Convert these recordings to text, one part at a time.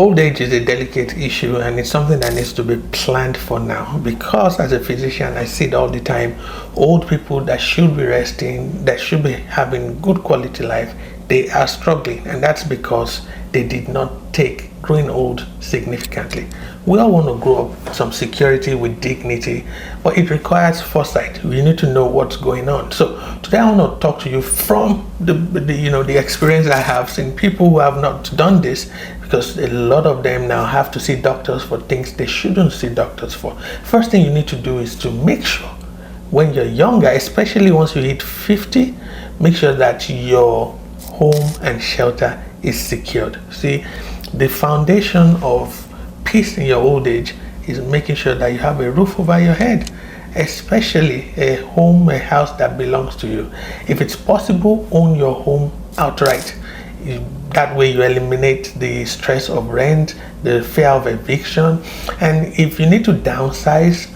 Old age is a delicate issue and it's something that needs to be planned for now, because as a physician I see it all the time. Old people that should be resting, that should be having good quality life, they are struggling, and that's because they did not take growing old significantly. We all want to grow up with some security, with dignity, but it requires foresight. We need to know what's going on. So today I want to talk to you from the experience I have seen people who have not done this, because a lot of them now have to see doctors for things they shouldn't see doctors for. First thing you need to do is to make sure when you're younger, especially once you hit 50, make sure that your home and shelter is secured. See, the foundation of peace in your old age is making sure that you have a roof over your head, especially a home, a house that belongs to you. If it's possible, own your home outright. That way you eliminate the stress of rent, the fear of eviction, and if you need to downsize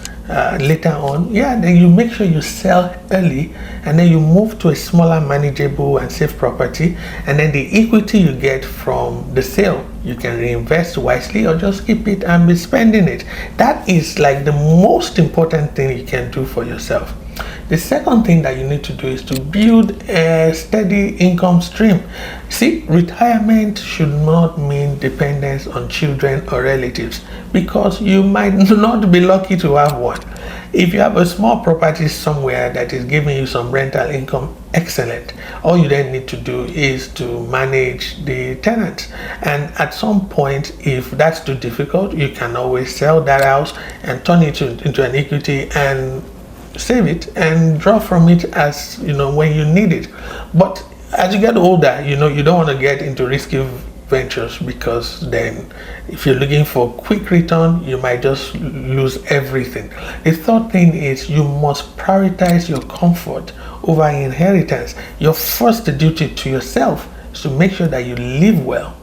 later on, then you make sure you sell early, and then you move to a smaller, manageable and safe property, and then the equity you get from the sale you can reinvest wisely or just keep it and be spending it. That is like the most important thing you can do for yourself. The second thing that you need to do is to build a steady income stream. See, retirement should not mean dependence on children or relatives, because you might not be lucky to have one. If you have a small property somewhere that is giving you some rental income, excellent. All you then need to do is to manage the tenants. And at some point, if that's too difficult, you can always sell that house and turn it into an equity and save it and draw from it as when you need it. But as you get older, you don't want to get into risky ventures, because then if you're looking for quick return, you might just lose everything. The third thing is you must prioritize your comfort over inheritance. Your first duty to yourself is to make sure that you live well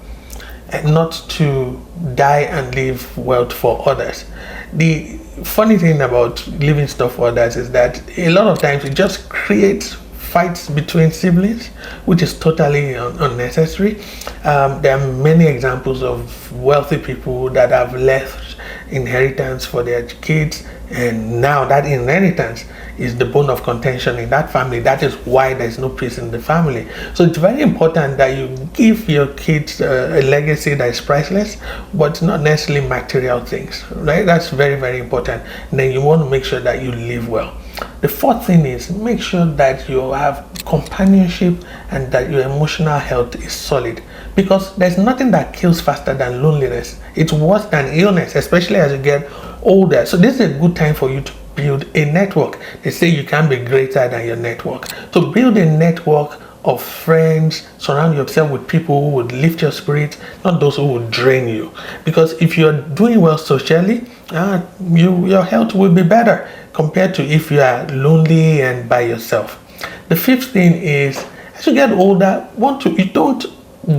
and not to die and leave wealth for others. The funny thing about leaving stuff for others is that a lot of times it just creates fights between siblings, which is totally unnecessary. There are many examples of wealthy people that have left inheritance for their kids, and now that inheritance is the bone of contention in that family. That is why there's no peace in the family. So it's very important that you give your kids a legacy that is priceless, but not necessarily material things, right? That's very, very important. And then you want to make sure that you live well. The fourth thing is make sure that you have companionship and that your emotional health is solid, because there's nothing that kills faster than loneliness. It's worse than illness, especially as you get older. So this is a good time for you to build a network. They say you can be greater than your network. So build a network of friends. Surround yourself with people who would lift your spirit, not those who would drain you. Because if you're doing well socially, your health will be better compared to if you are lonely and by yourself. The fifth thing is, as you get older, you don't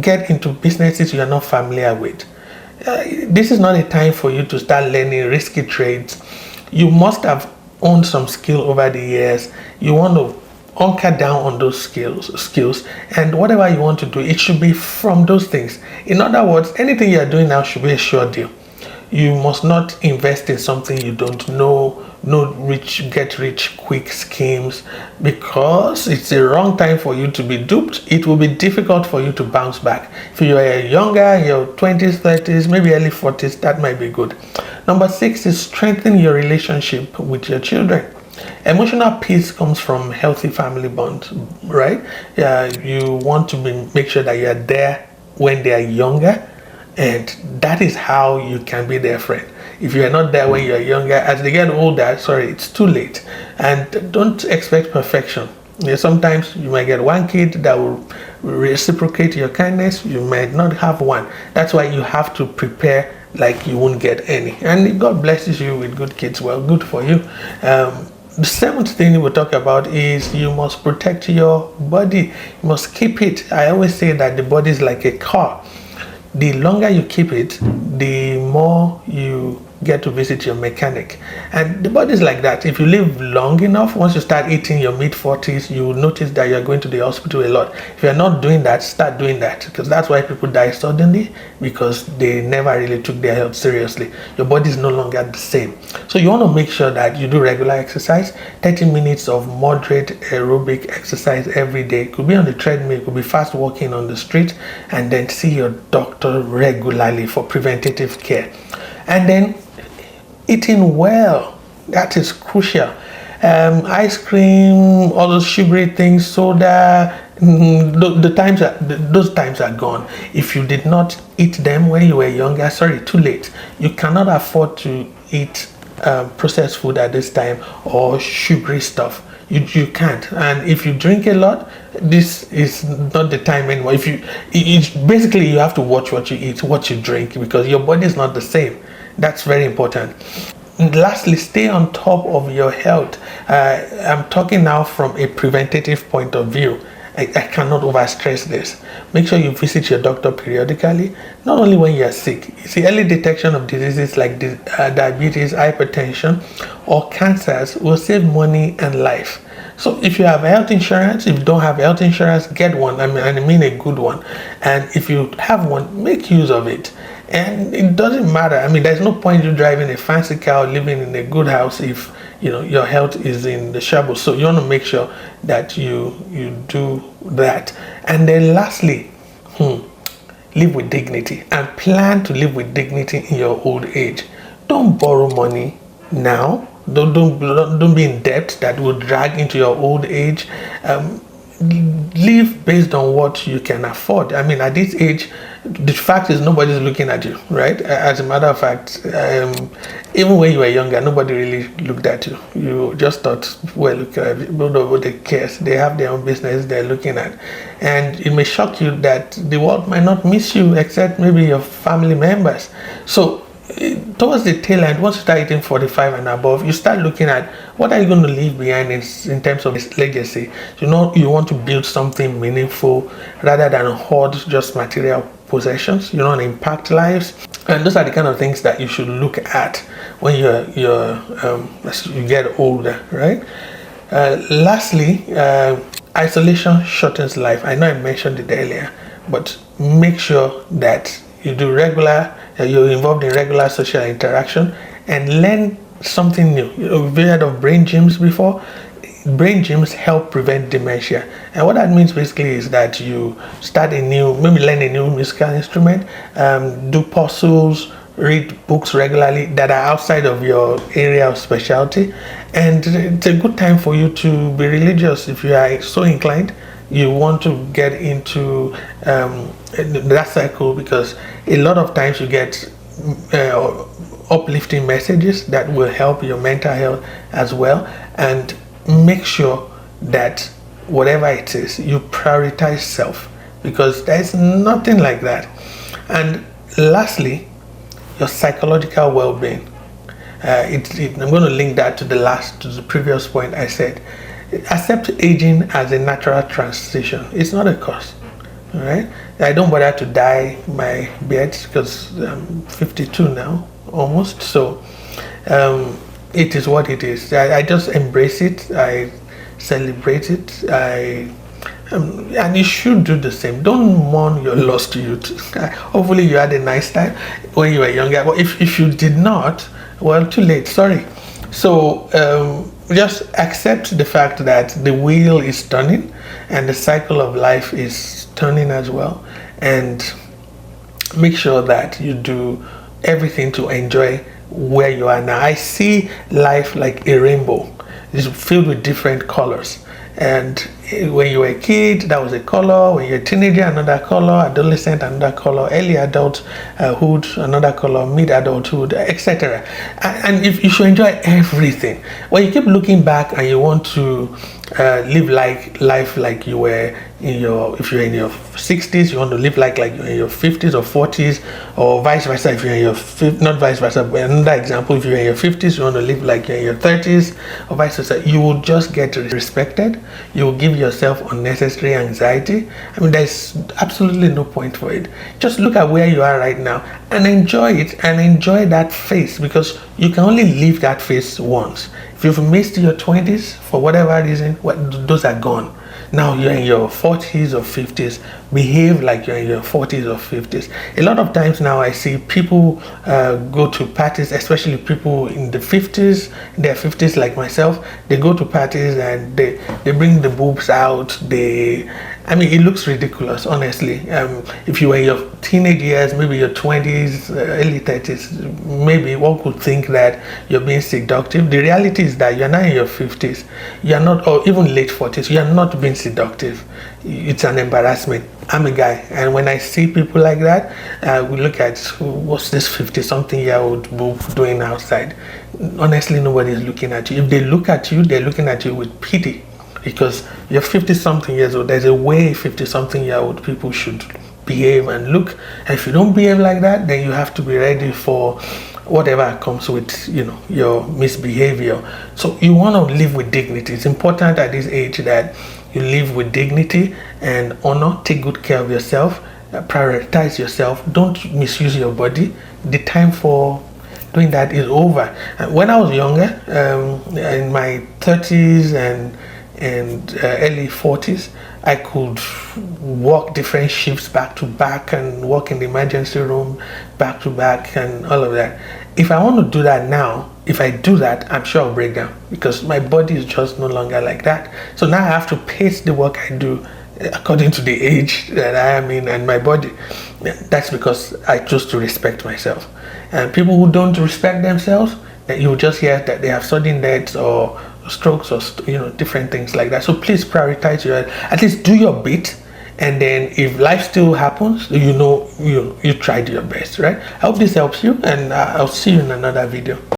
get into businesses you are not familiar with. This is not a time for you to start learning risky trades. You must have owned some skill over the years. You want to anchor down on those skills, and whatever you want to do, it should be from those things. In other words, anything you are doing now should be a sure deal. You must not invest in something you don't know, get rich quick schemes, because it's the wrong time for you to be duped. It will be difficult for you to bounce back. If you are younger, in your 20s, 30s, maybe early 40s, that might be good. Number 6 is strengthen your relationship with your children. Emotional peace comes from healthy family bonds, right? You want to make sure that you are there when they are younger, and that is how you can be their friend. If you are not there when you are younger, as they get older, it's too late. And don't expect perfection. Sometimes you might get one kid that will reciprocate your kindness. You might not have one. That's why you have to prepare like you won't get any. And if God blesses you with good kids, well, good for you. The seventh thing we'll talk about is you must protect your body. You must keep it. I always say that the body is like a car. The longer you keep it, the more you get to visit your mechanic. And the body is like that. If you live long enough, once you start eating your mid-40s, you will notice that you're going to the hospital a lot. If you're not doing that, start doing that, because that's why people die suddenly, because they never really took their health seriously. Your body is no longer the same. So you want to make sure that you do regular exercise, 30 minutes of moderate aerobic exercise every day. It could be on the treadmill, it could be fast walking on the street, and then see your doctor regularly for preventative care. And then eating well, that is crucial. Ice cream, all those sugary things, soda, those times are gone. If you did not eat them when you were younger, sorry, too late. You cannot afford to eat processed food at this time or sugary stuff. You can't. And if you drink a lot, this is not the time anymore. Basically you have to watch what you eat, what you drink, because your body is not the same. That's very important. And lastly, stay on top of your health. I'm talking now from a preventative point of view. I cannot overstress this. Make sure you visit your doctor periodically, not only when you're sick. You see, early detection of diseases like diabetes, hypertension, or cancers will save money and life. So if you have health insurance, if you don't have health insurance, get one. I mean a good one. And if you have one, make use of it. And it doesn't matter. I mean, there's no point you driving a fancy car or living in a good house if your health is in the shambles. So you want to make sure that you do that. And then lastly, live with dignity and plan to live with dignity in your old age. Don't borrow money now. Don't be in debt that will drag into your old age. Live based on what you can afford. I mean, at this age, the fact is nobody's looking at you, right? As a matter of fact, even when you were younger, nobody really looked at you. You just thought, well, look, nobody cares. They have their own business they're looking at. And it may shock you that the world might not miss you except maybe your family members. So towards the tail end, once you start hitting 45 and above, you start looking at what are you going to leave behind in terms of this legacy. You want to build something meaningful rather than hoard just material possessions. You want to impact lives, and those are the kind of things that you should look at when as you get older, right? Lastly, isolation shortens life. I know I mentioned it earlier, but make sure that you're involved in regular social interaction and learn something new. We've heard of brain gyms before. Brain gyms help prevent dementia. And what that means basically is that you maybe learn a new musical instrument, do puzzles, read books regularly that are outside of your area of specialty. And it's a good time for you to be religious if you are so inclined. You want to get into that cycle, because a lot of times you get uplifting messages that will help your mental health as well. And make sure that whatever it is, you prioritize self, because there's nothing like that. And lastly, your psychological well-being. I'm going to link that to the previous point I said. Accept aging as a natural transition. It's not a curse. All right. I don't bother to dye my beard because I'm 52 now, almost. So it is what it is. I just embrace it. I celebrate it. And you should do the same. Don't mourn your lost youth. Hopefully you had a nice time when you were younger. But if you did not, well, too late. Sorry. So just accept the fact that the wheel is turning and the cycle of life is turning as well, and make sure that you do everything to enjoy where you are now. I see life like a rainbow. It's filled with different colors, and when you were a kid, that was a color. When you're a teenager, another color. Adolescent, another color. Early adulthood, another color. Mid-adulthood, etc. And if you should enjoy everything. When you keep looking back and you want to live life like you were if you're in your 60s, you want to live like you're in your 50s or 40s, or vice versa. If you're in your not vice versa, but another example, if you're in your 50s, you want to live like you're in your 30s, or vice versa. You will just get respected. You will give yourself unnecessary anxiety. I mean, there's absolutely no point for it. Just look at where you are right now and enjoy it, and enjoy that phase, because you can only live that phase once. If you've missed your 20s for whatever reason, those are gone. Now you're in your 40s or 50s. Behave like you're in your 40s or 50s. A lot of times now I see people go to parties, especially people in the 50s, their 50s like myself. They go to parties and they bring the boobs out. I mean, it looks ridiculous, honestly. If you were in your teenage years, maybe your 20s, early 30s, maybe one could think that you're being seductive. The reality is that you're not in your 50s, you're not, or even late 40s, you're not being seductive. It's an embarrassment. I'm a guy, and when I see people like that, we look at what's this 50-something-year-old boob doing outside. Honestly, nobody is looking at you. If they look at you, they're looking at you with pity, because you're 50-something years old. There's a way 50-something-year-old people should behave and look. And if you don't behave like that, then you have to be ready for whatever comes with, your misbehavior. So you want to live with dignity. It's important at this age that you live with dignity and honor. Take good care of yourself. Prioritize yourself. Don't misuse your body. The time for doing that is over. When I was younger, in my 30s and early 40s, I could work different shifts back to back and work in the emergency room back to back and all of that. If I want to do that now, if I do that, I'm sure I'll break down, because my body is just no longer like that. So now I have to pace the work I do according to the age that I am in and my body. That's because I choose to respect myself. And people who don't respect themselves, you just hear that they have sudden deaths or strokes or different things like that. So please prioritize at least do your bit, and then if life still happens, you tried your best, right? I hope this helps you, and I'll see you in another video.